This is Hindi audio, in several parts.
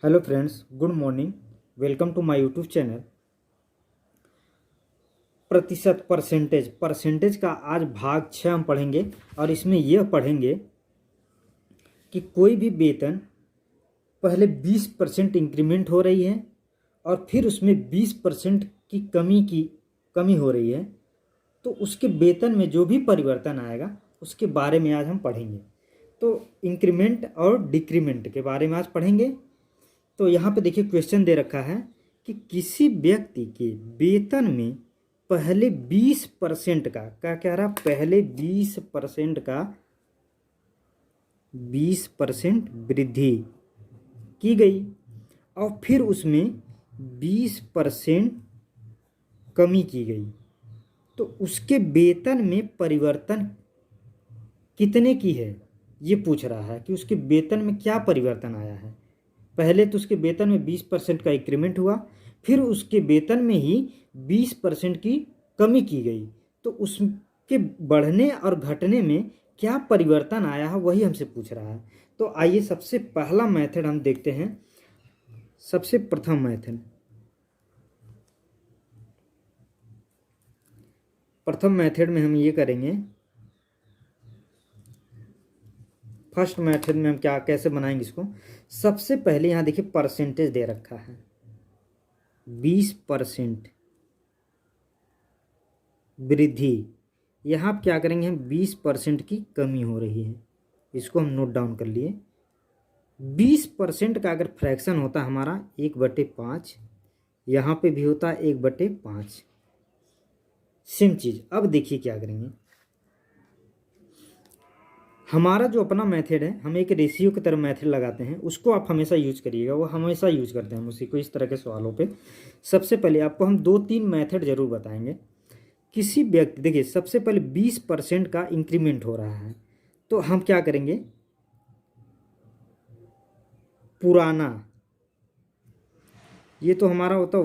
Hello friends, good morning. Welcome to my YouTube channel. प्रतिशत परसेंटेज का आज भाग 6 हम पढ़ेंगे और इसमें यह पढ़ेंगे कि कोई भी वेतन पहले 20% इंक्रीमेंट हो रही है और फिर उसमें 20% की कमी हो रही है, तो उसके वेतन में जो भी परिवर्तन आएगा उसके बारे में आज हम पढ़ेंगे। तो इंक्रीमेंट और डिक्रीमेंट के बारे में आज पढ़ेंगे। तो यहाँ पे देखिए क्वेश्चन दे रखा है कि किसी व्यक्ति के वेतन में पहले 20% का क्या कह रहा, पहले 20% का 20% वृद्धि की गई और फिर उसमें 20% कमी की गई, तो उसके वेतन में परिवर्तन कितने की है, ये पूछ रहा है कि उसके वेतन में क्या परिवर्तन आया है। पहले तो उसके वेतन में 20% का इंक्रीमेंट हुआ, फिर उसके वेतन में ही 20% की कमी की गई, तो उसके बढ़ने और घटने में क्या परिवर्तन आया है वही हमसे पूछ रहा है। तो आइए सबसे पहला मेथड हम देखते हैं। सबसे प्रथम मेथड में हम ये करेंगे। फर्स्ट मेथड में हम कैसे बनाएंगे इसको। सबसे पहले यहाँ देखिए परसेंटेज दे रखा है 20% वृद्धि। यहाँ आप क्या करेंगे, हम 20% की कमी हो रही है, इसको हम नोट डाउन कर लिए। 20% का अगर फ्रैक्शन होता हमारा 1/5, यहाँ पे भी होता 1/5, सेम चीज़। अब देखिए क्या करेंगे, हमारा जो अपना मेथड है, हम एक रेशियो की तरह मेथड लगाते हैं, उसको आप हमेशा यूज करिएगा, वो हमेशा यूज करते हैं हम उसी को इस तरह के सवालों पे। सबसे पहले आपको हम 2-3 मेथड जरूर बताएंगे। किसी व्यक्ति, देखिए सबसे पहले 20% का इंक्रीमेंट हो रहा है, तो हम क्या करेंगे, पुराना, ये तो हमारा होता है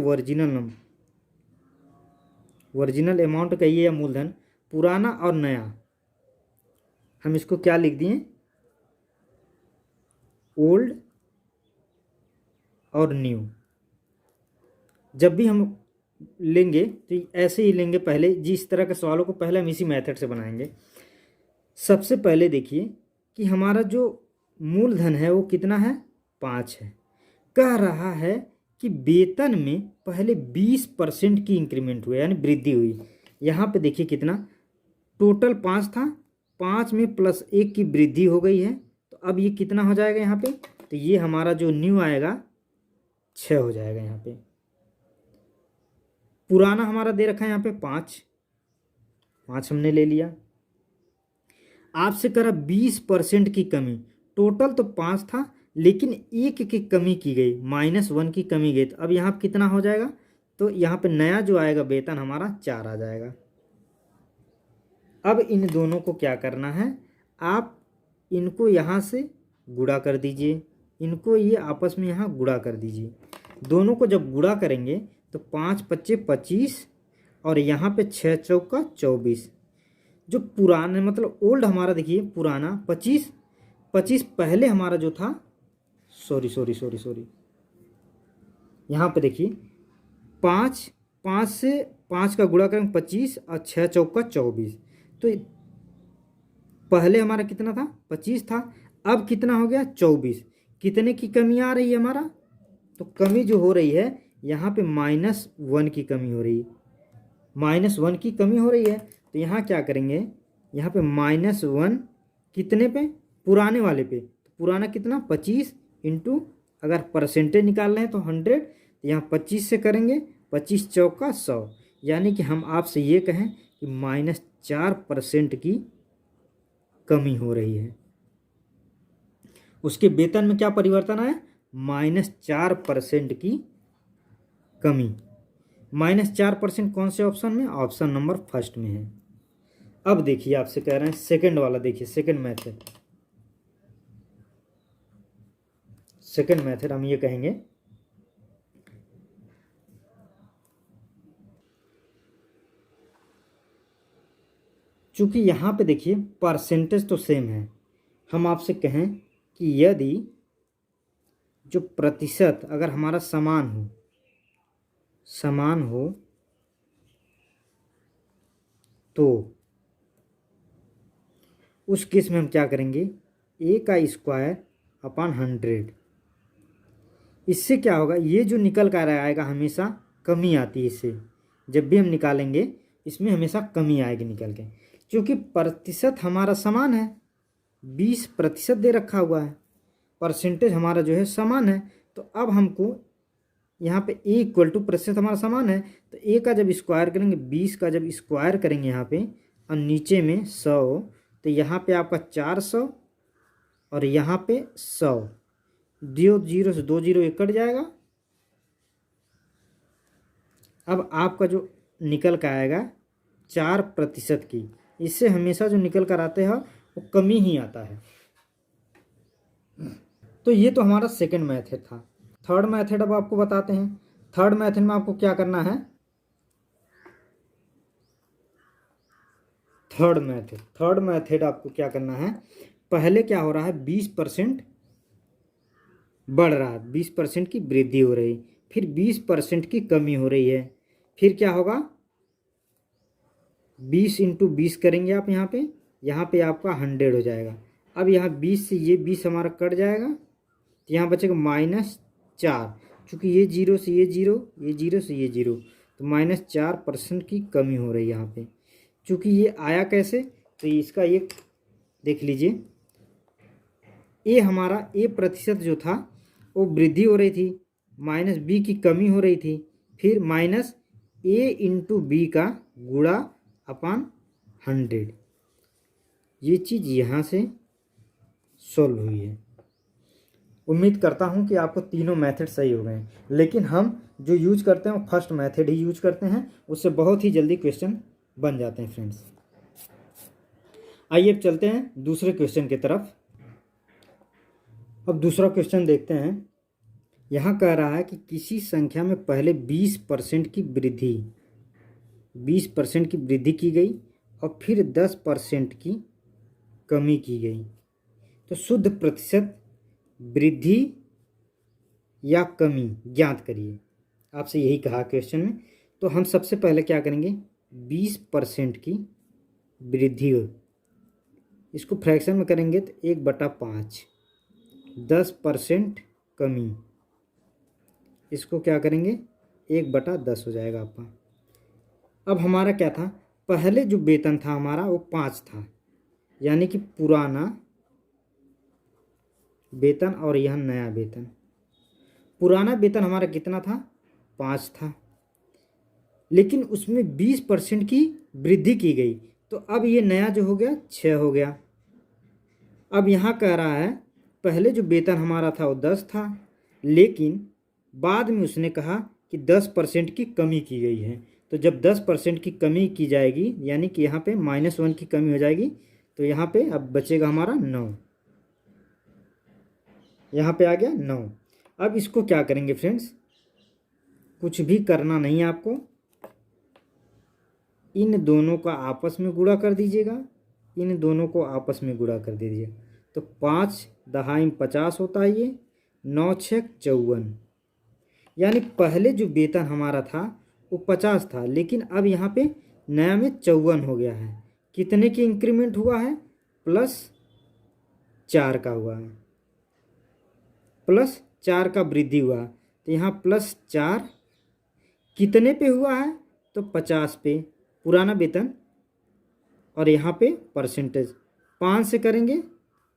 ओरिजिनल अमाउंट कहिए या मूलधन, पुराना और नया, हम इसको क्या लिख दिए, ओल्ड और न्यू। जब भी हम लेंगे तो ऐसे ही लेंगे, पहले जिस तरह के सवालों को पहले हम इसी मेथड से बनाएंगे। सबसे पहले देखिए कि हमारा जो मूलधन है वो कितना है, 5 है। कह रहा है कि वेतन में पहले 20% की इंक्रीमेंट हुई, यानी वृद्धि हुई। यहाँ पे देखिए कितना, टोटल 5 था, 5 में +1 की वृद्धि हो गई है, तो अब ये कितना हो जाएगा यहाँ पे, तो ये हमारा जो न्यू आएगा 6 हो जाएगा। यहाँ पे पुराना हमारा दे रखा है यहाँ पे 5 हमने ले लिया। आपसे करा 20% की कमी, टोटल तो 5 था लेकिन 1 की कमी की गई, -1 की कमी गई, तो अब यहाँ पे कितना हो जाएगा, तो यहाँ पे नया जो आएगा वेतन हमारा 4 आ जाएगा। अब इन दोनों को क्या करना है, आप इनको यहाँ से गुणा कर दीजिए, इनको ये आपस में यहाँ गुणा कर दीजिए। दोनों को जब गुणा करेंगे तो 5×5 = 25 और यहाँ पे 6×4 = 24। जो पुराने मतलब ओल्ड हमारा देखिए पुराना 25 पहले हमारा जो था, सॉरी, यहाँ पे देखिए 5 से 5 का गुणा करेंगे 25 और 6×4 = 24, तो पहले हमारा कितना था, 25 था, अब कितना हो गया 24। कितने की कमी आ रही है हमारा, तो कमी जो हो रही है यहाँ पे -1 की कमी हो रही है, -1 की कमी हो रही है। तो यहाँ क्या करेंगे, यहाँ पे -1 कितने पे, पुराने वाले पे, तो पुराना कितना 25 इंटू, अगर परसेंटेज निकाल रहे हैं तो 100, तो यहाँ 25 से करेंगे, 25×4 = 100, यानी कि हम आपसे ये कहें कि -4% की कमी हो रही है। उसके वेतन में क्या परिवर्तन आया, -4% की कमी। -4% कौन से ऑप्शन में, ऑप्शन नंबर फर्स्ट में है। अब देखिए आपसे कह रहे हैं सेकंड वाला, देखिए सेकंड मेथड हम ये कहेंगे, चूंकि यहाँ पे देखिए परसेंटेज तो सेम है, हम आपसे कहें कि यदि जो प्रतिशत अगर हमारा समान हो तो उस केस में हम क्या करेंगे, a का स्क्वायर अपॉन 100। इससे क्या होगा, ये जो निकल कर आएगा हमेशा कमी आती है इससे, जब भी हम निकालेंगे इसमें हमेशा कमी आएगी निकल के, क्योंकि प्रतिशत हमारा समान है, 20% दे रखा हुआ है, परसेंटेज हमारा जो है समान है। तो अब हमको यहाँ पे a इक्वल टू प्रतिशत हमारा समान है, तो a का जब स्क्वायर करेंगे, 20 का जब स्क्वायर करेंगे यहाँ पे और नीचे में 100, तो यहाँ पे आपका 400 और यहाँ पे 100, 2 जीरो से 2 जीरो कट जाएगा। अब आपका जो निकल कर आएगा 4% की, इससे हमेशा जो निकल कर आते हैं वो कमी ही आता है। तो ये तो हमारा सेकंड मेथड था। थर्ड मेथड अब आपको बताते हैं। थर्ड मेथड में आपको क्या करना है, थर्ड मेथड आपको क्या करना है, पहले क्या हो रहा है 20% बढ़ रहा है, 20% की वृद्धि हो रही, फिर 20% की कमी हो रही है, फिर क्या होगा 20 इंटू 20 करेंगे आप यहाँ पे आपका 100 हो जाएगा। अब यहाँ 20 से ये 20 हमारा कट जाएगा, तो यहाँ बचेगा -4, चूँकि ये 0 से ये 0, ये 0 से ये 0, तो -4% की कमी हो रही है यहाँ पे। चूँकि ये आया कैसे, तो इसका एक देख लीजिए, ए प्रतिशत जो था वो वृद्धि हो रही थी, -b की कमी हो रही थी, फिर -a इंटू बी का गुणा अपॉन 100। ये चीज़ यहाँ से सॉल्व हुई है। उम्मीद करता हूँ कि आपको तीनों मेथड सही हो गए हैं, लेकिन हम जो यूज करते हैं वो फर्स्ट मेथड ही यूज करते हैं, उससे बहुत ही जल्दी क्वेश्चन बन जाते हैं फ्रेंड्स। आइए अब चलते हैं दूसरे क्वेश्चन की तरफ। अब दूसरा क्वेश्चन देखते हैं। यहाँ कह रहा है कि किसी संख्या में पहले 20% की वृद्धि की गई और फिर 10% की कमी की गई, तो शुद्ध प्रतिशत वृद्धि या कमी ज्ञात करिए। आपसे यही कहा क्वेश्चन में। तो हम सबसे पहले क्या करेंगे, 20% की वृद्धि, इसको फ्रैक्शन में करेंगे तो 1/5, 10% कमी, इसको क्या करेंगे 1/10 हो जाएगा आपका। अब हमारा क्या था, पहले जो वेतन था हमारा वो 5 था, यानी कि पुराना वेतन और यह नया वेतन। पुराना वेतन हमारा कितना था, 5 था, लेकिन उसमें 20% की वृद्धि की गई, तो अब ये नया जो हो गया 6 हो गया। अब यहाँ कह रहा है पहले जो वेतन हमारा था वो 10 था, लेकिन बाद में उसने कहा कि 10% की कमी की गई है। तो जब 10% की कमी की जाएगी, यानी कि यहाँ पे -1 की कमी हो जाएगी, तो यहाँ पे अब बचेगा हमारा 9, यहाँ पे आ गया 9। अब इसको क्या करेंगे फ्रेंड्स, कुछ भी करना नहीं है आपको, इन दोनों का आपस में गुणा कर दीजिएगा, इन दोनों को आपस में गुणा कर दीजिए, तो 5 दहाई 50 होता है, ये 9 6 54, यानी पहले जो वेतन हमारा था वो 50 था, लेकिन अब यहाँ पे नया में 54 हो गया है। कितने की इंक्रीमेंट हुआ है, +4 का हुआ है, +4 का वृद्धि हुआ, तो यहाँ +4 कितने पे हुआ है, तो 50 पे पुराना वेतन, और यहाँ पे परसेंटेज 5 से करेंगे,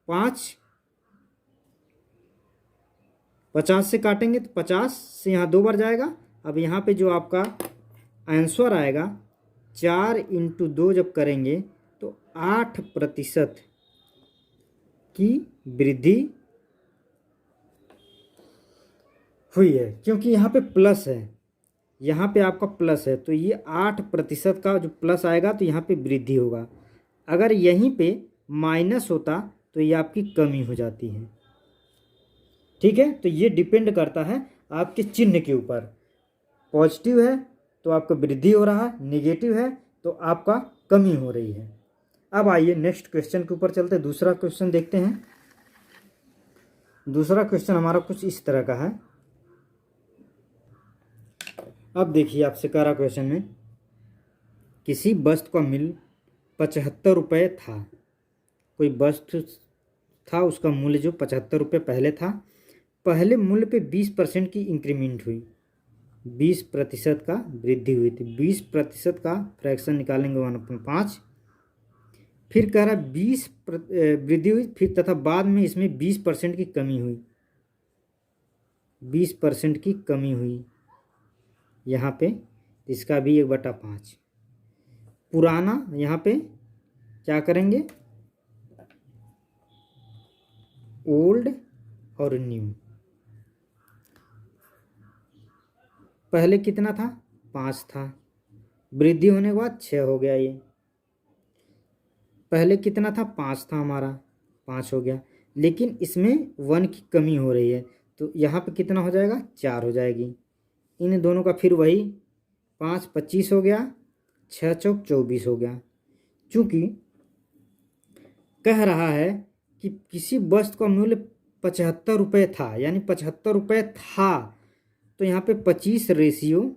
5 50 से काटेंगे तो 50 से यहाँ 2 बार जाएगा। अब यहाँ पे जो आपका आंसर आएगा 4 इंटू 2 जब करेंगे तो 8% की वृद्धि हुई है, क्योंकि यहाँ पे प्लस है, यहाँ पे आपका प्लस है, तो ये 8% का जो प्लस आएगा तो यहाँ पे वृद्धि होगा। अगर यहीं पे माइनस होता तो ये आपकी कमी हो जाती है। ठीक है, तो ये डिपेंड करता है आपके चिन्ह के ऊपर। पॉजिटिव है तो आपका वृद्धि हो रहा है, नेगेटिव है तो आपका कमी हो रही है। अब आइए नेक्स्ट क्वेश्चन के ऊपर चलते हैं, दूसरा क्वेश्चन देखते हैं। दूसरा क्वेश्चन हमारा कुछ इस तरह का है। अब देखिए आपसे कह रहा क्वेश्चन में, किसी वस्तु का मूल्य 75 रुपये था। कोई वस्तु था, उसका मूल्य जो 75 रुपये पहले था, पहले मूल्य पे 20% की इंक्रीमेंट हुई, 20% का वृद्धि हुई थी। 20% का फ्रैक्शन निकालेंगे 1/5। फिर कह रहा 20 वृद्धि हुई, फिर तथा बाद में इसमें 20% की कमी हुई, 20% की कमी हुई यहाँ पे, इसका भी 1/5। पुराना यहाँ पे क्या करेंगे, ओल्ड और न्यू। पहले कितना था, 5 था, वृद्धि होने के बाद 6 हो गया। ये पहले कितना था, 5 था हमारा, 5 हो गया, लेकिन इसमें 1 की कमी हो रही है, तो यहाँ पे कितना हो जाएगा, 4 हो जाएगी। इन दोनों का फिर वही, 5 25 हो गया, 6 चौक 24 हो गया। चूँकि कह रहा है कि किसी वस्तु का मूल्य 75 रुपये था, यानी 75 रुपये था, तो यहाँ पे 25 रेशियो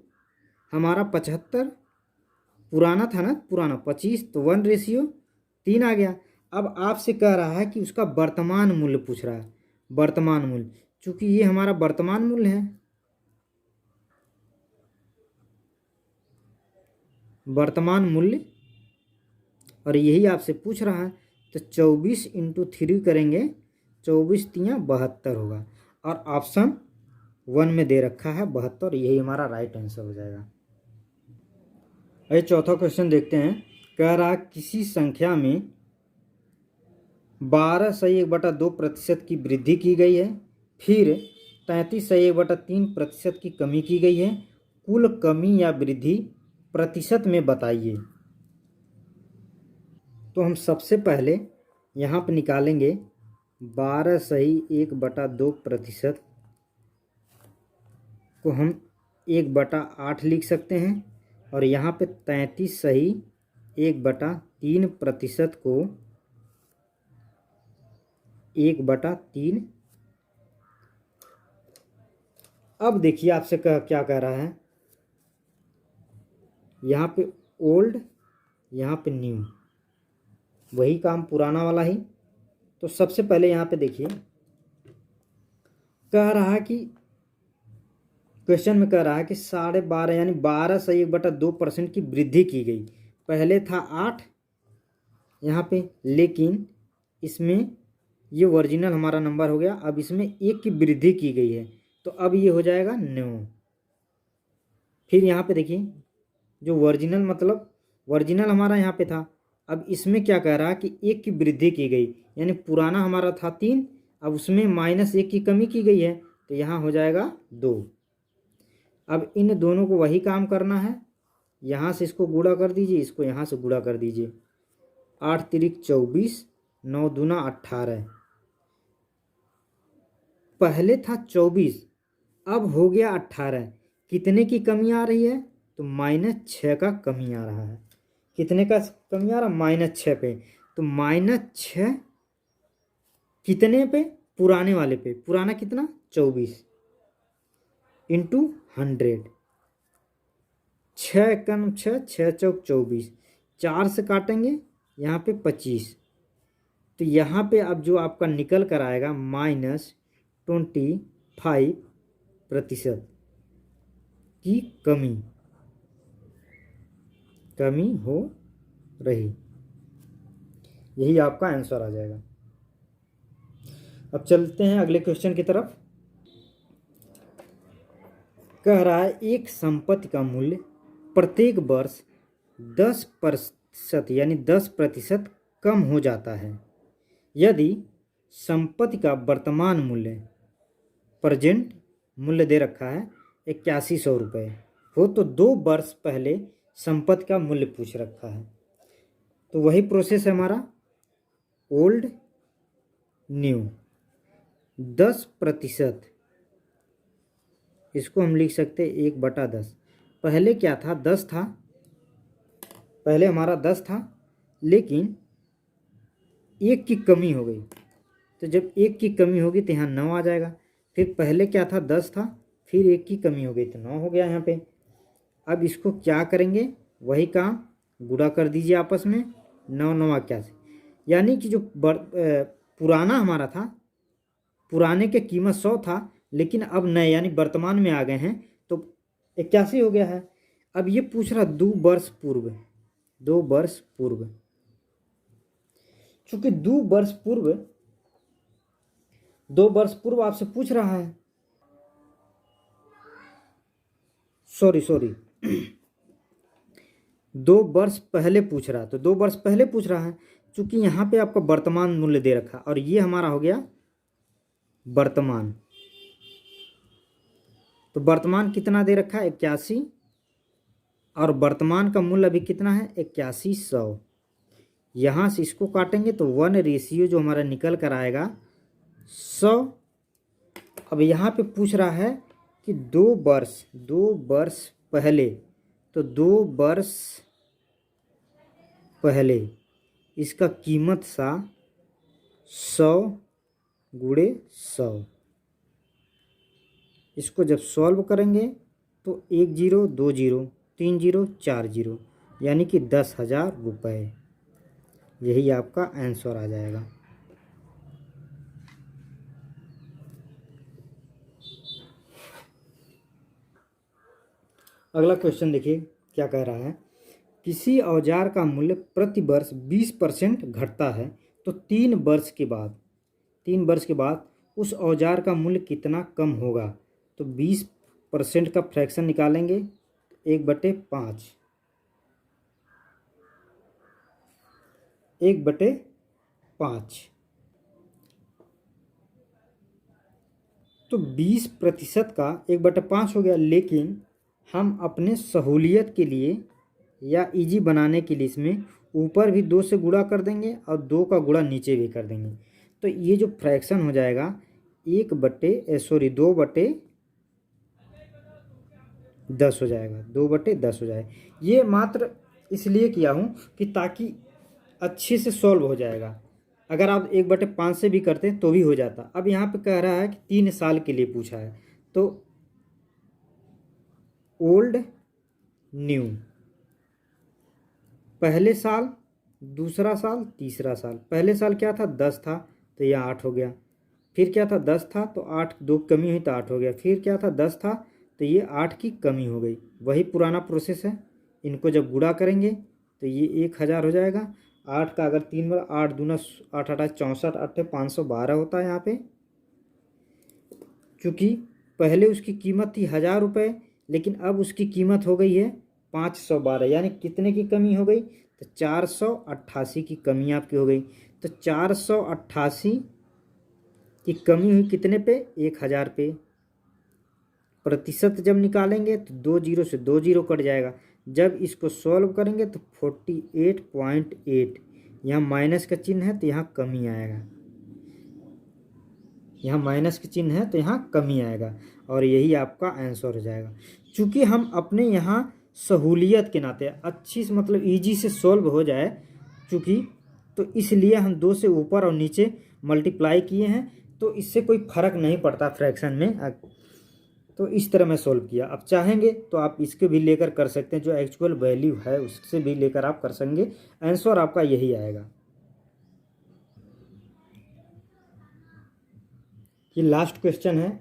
हमारा 75 पुराना था ना, पुराना 25, तो 1:3 आ गया। अब आपसे कह रहा है कि उसका वर्तमान मूल्य पूछ रहा है, वर्तमान मूल्य। चूँकि ये हमारा वर्तमान मूल्य है, वर्तमान मूल्य, और यही आपसे पूछ रहा है, तो 24 × 3 करेंगे, 24 × 72 होगा, और ऑप्शन 1 में दे रखा है 72, यही हमारा राइट आंसर हो जाएगा। ये चौथा क्वेश्चन देखते हैं। कह रहा किसी संख्या में 12/1/2% की वृद्धि की गई है, फिर 33/1/3% की कमी की गई है, कुल कमी या वृद्धि प्रतिशत में बताइए। तो हम सबसे पहले यहाँ पर निकालेंगे 12/1/2% को हम 1/8 लिख सकते हैं, और यहाँ पे 33/1/3% को 1/3। अब देखिए आपसे क्या कह रहा है, यहाँ पे ओल्ड, यहाँ पे न्यू, वही काम पुराना वाला ही। तो सबसे पहले यहाँ पे देखिए, कह रहा है कि क्वेश्चन में कह रहा है कि 12.5 यानी 12/1/2% की वृद्धि की गई। पहले था 8 यहाँ पे, लेकिन इसमें ये ओरिजिनल हमारा नंबर हो गया, अब इसमें 1 की वृद्धि की गई है, तो अब ये हो जाएगा 9। फिर यहाँ पे देखिए, जो ओरिजिनल मतलब ओरिजिनल हमारा यहाँ पे था, अब इसमें क्या कह रहा है कि 1 की वृद्धि की गई, यानी पुराना हमारा था 3, अब उसमें -1 की कमी की गई है, तो यहाँ हो जाएगा 2। अब इन दोनों को वही काम करना है, यहाँ से इसको गुणा कर दीजिए, इसको यहाँ से गुणा कर दीजिए, 8 तिरिक 24, 9 दूना 18। पहले था 24, अब हो गया 18। कितने की कमी आ रही है, तो -6 का कमी आ रहा है। कितने का कमी आ रहा है, -6 पे। तो -6 कितने पे, पुराने वाले पे, पुराना कितना 24 × 100, 6 कम 6, 6 चौक 24, 4 से काटेंगे यहाँ पे 25, तो यहाँ पे अब जो आपका निकल कर आएगा -25% की कमी हो रही, यही आपका आंसर आ जाएगा। अब चलते हैं अगले क्वेश्चन की तरफ। कह रहा है एक संपत्ति का मूल्य प्रत्येक वर्ष 10% यानी 10% कम हो जाता है। यदि संपत्ति का वर्तमान मूल्य, प्रेजेंट मूल्य दे रखा है 8100 रुपये हो, तो 2 वर्ष पहले संपत्ति का मूल्य पूछ रखा है। तो वही प्रोसेस है हमारा, ओल्ड न्यू। 10%, इसको हम लिख सकते 1/10। पहले क्या था, 10 था, पहले हमारा 10 था, लेकिन 1 की कमी हो गई, तो जब 1 की कमी होगी तो यहाँ 9 आ जाएगा। फिर पहले क्या था, 10 था, फिर 1 की कमी हो गई तो 9 हो गया यहाँ पे। अब इसको क्या करेंगे, वही काम, गुणा कर दीजिए आपस में, 9 9 81, यानी कि जो पुराना हमारा था, पुराने के कीमत 100 था, लेकिन अब नए यानी वर्तमान में आ गए हैं तो 81 हो गया है। अब ये पूछ रहा 2 वर्ष पूर्व, 2 वर्ष पूर्व, चूंकि 2 वर्ष पूर्व, 2 वर्ष पूर्व आपसे पूछ रहा है, सॉरी 2 वर्ष पहले पूछ रहा है, तो 2 वर्ष पहले पूछ रहा है, चूंकि यहाँ पे आपका वर्तमान मूल्य दे रखा और ये हमारा हो गया वर्तमान। तो वर्तमान कितना दे रखा है, 81, और वर्तमान का मूल्य अभी कितना है, 8100। यहाँ से इसको काटेंगे तो 1 रेशियो जो हमारा निकल कर आएगा 100। अब यहाँ पे पूछ रहा है कि 2 वर्ष पहले, तो 2 वर्ष पहले इसका कीमत सा 100 गुणे 100। इसको जब सॉल्व करेंगे तो 1 0 2 0 3 0 4 0, यानी कि 10,000 रुपये। यही आपका आंसर आ जाएगा। अगला क्वेश्चन देखिए क्या कह रहा है, किसी औजार का मूल्य प्रति वर्ष 20% घटता है तो 3 वर्ष के बाद उस औजार का मूल्य कितना कम होगा। तो 20% का फ्रैक्शन निकालेंगे, 1/5, 1/5, तो 20% का 1/5 हो गया। लेकिन हम अपने सहूलियत के लिए या इजी बनाने के लिए इसमें ऊपर भी 2 से गुणा कर देंगे और 2 का गुणा नीचे भी कर देंगे। तो ये जो फ्रैक्शन हो जाएगा 2/10 हो जाएगा, 2/10 हो जाएगा। ये मात्र इसलिए किया हूँ कि ताकि अच्छे से सॉल्व हो जाएगा। अगर आप 1/5 से भी करते तो भी हो जाता। अब यहाँ पे कह रहा है कि 3 साल के लिए पूछा है, तो ओल्ड न्यू, पहले साल, दूसरा साल, तीसरा साल। पहले साल क्या था, 10 था तो यह 8 हो गया। फिर क्या था, 10 था तो 8, 2 कमी हुई तो 8 हो गया। फिर क्या था, 10 था तो ये 8 की कमी हो गई। वही पुराना प्रोसेस है। इनको जब गुणा करेंगे तो ये 1000 हो जाएगा। 8 का अगर 3 बार, 8 दूना 8 8 64, 8 512 होता है यहाँ पे। चूँकि पहले उसकी कीमत थी 1000 रुपये, लेकिन अब उसकी कीमत हो गई है 512, यानी कितने की कमी हो गई, तो 488 की कमी आपकी हो गई। तो 488 की कमी हुई कितने पे, 1000 पे। प्रतिशत जब निकालेंगे तो 2 0 से 2 0 कट जाएगा। जब इसको सॉल्व करेंगे तो 48.8, यहाँ माइनस का चिन्ह है तो यहाँ कमी आएगा, यहाँ माइनस का चिन्ह है तो यहाँ कमी आएगा, और यही आपका आंसर हो जाएगा। चूँकि हम अपने यहाँ सहूलियत के नाते अच्छी से मतलब इजी से सॉल्व हो जाए, चूँकि तो इसलिए हम 2 से ऊपर और नीचे मल्टीप्लाई किए हैं, तो इससे कोई फ़र्क नहीं पड़ता फ्रैक्शन में। तो इस तरह मैं सॉल्व किया। अब चाहेंगे तो आप इसके भी लेकर कर सकते हैं, जो एक्चुअल वैल्यू है उससे भी लेकर आप कर सकेंगे। आंसर आपका यही आएगा। ये लास्ट क्वेश्चन है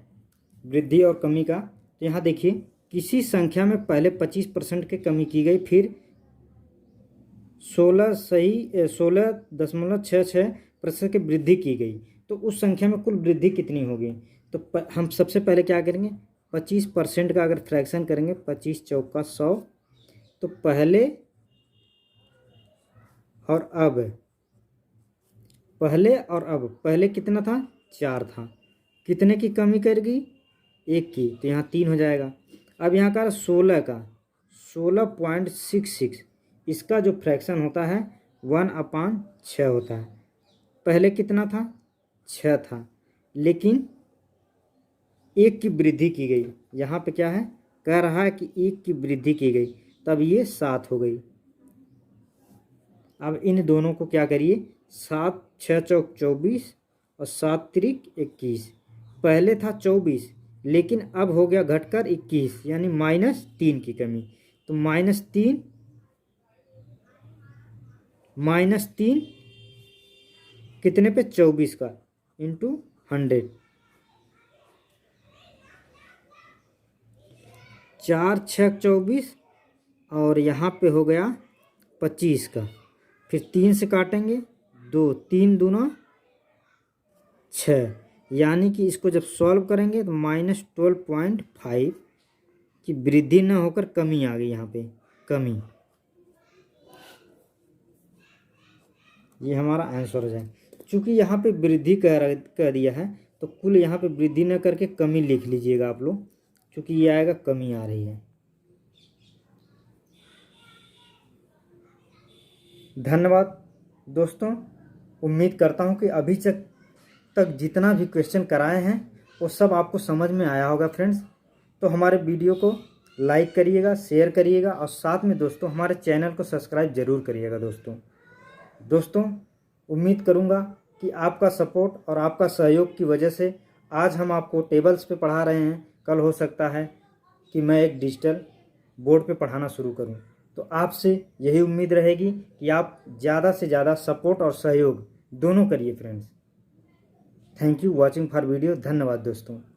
वृद्धि और कमी का। तो यहाँ देखिए, किसी संख्या में पहले 25% की कमी की गई, फिर 16.66% की वृद्धि की गई, तो उस संख्या में कुल वृद्धि कितनी होगी। तो हम सबसे पहले क्या करेंगे, 25% का अगर फ्रैक्शन करेंगे, 25 चौका 100, तो पहले और अब, पहले कितना था, 4 था, कितने की कमी करेगी, 1 की, तो यहाँ 3 हो जाएगा। अब यहाँ का 16 का 16.66, इसका जो फ्रैक्शन होता है 1/6 होता है। पहले कितना था, 6 था, लेकिन 1 की वृद्धि की गई। यहाँ पे क्या है, कह रहा है कि 1 की वृद्धि की गई, तब ये 7 हो गई। अब इन दोनों को क्या करिए, 7 6 चौक 24 और 7 त्रिक 21। पहले था 24 लेकिन अब हो गया घटकर 21 यानी -3 की कमी। तो -3 कितने पे 24 का इंटू 100। 4 6 24 और यहाँ पे हो गया 25 का। फिर 3 से काटेंगे 2, 3 दूना 6 यानी कि इसको जब सॉल्व करेंगे तो -12.5 की वृद्धि न होकर कमी आ गई। यहाँ पे कमी, ये हमारा आंसर हो जाए। चूँकि यहाँ पे वृद्धि कह दिया है तो कुल यहाँ पे वृद्धि न करके कमी लिख लीजिएगा आप लोग, क्योंकि ये आएगा कमी आ रही है। धन्यवाद दोस्तों, उम्मीद करता हूँ कि अभी तक जितना भी क्वेश्चन कराए हैं वो सब आपको समझ में आया होगा फ्रेंड्स। तो हमारे वीडियो को लाइक करिएगा, शेयर करिएगा और साथ में दोस्तों हमारे चैनल को सब्सक्राइब ज़रूर करिएगा। दोस्तों उम्मीद करूँगा कि आपका सपोर्ट और आपका सहयोग की वजह से आज हम आपको टेबल्स पे पढ़ा रहे हैं। कल हो सकता है कि मैं एक डिजिटल बोर्ड पे पढ़ाना शुरू करूं। तो आपसे यही उम्मीद रहेगी कि आप ज़्यादा से ज़्यादा सपोर्ट और सहयोग दोनों करिए friends. Thank you watching for video. धन्यवाद दोस्तों।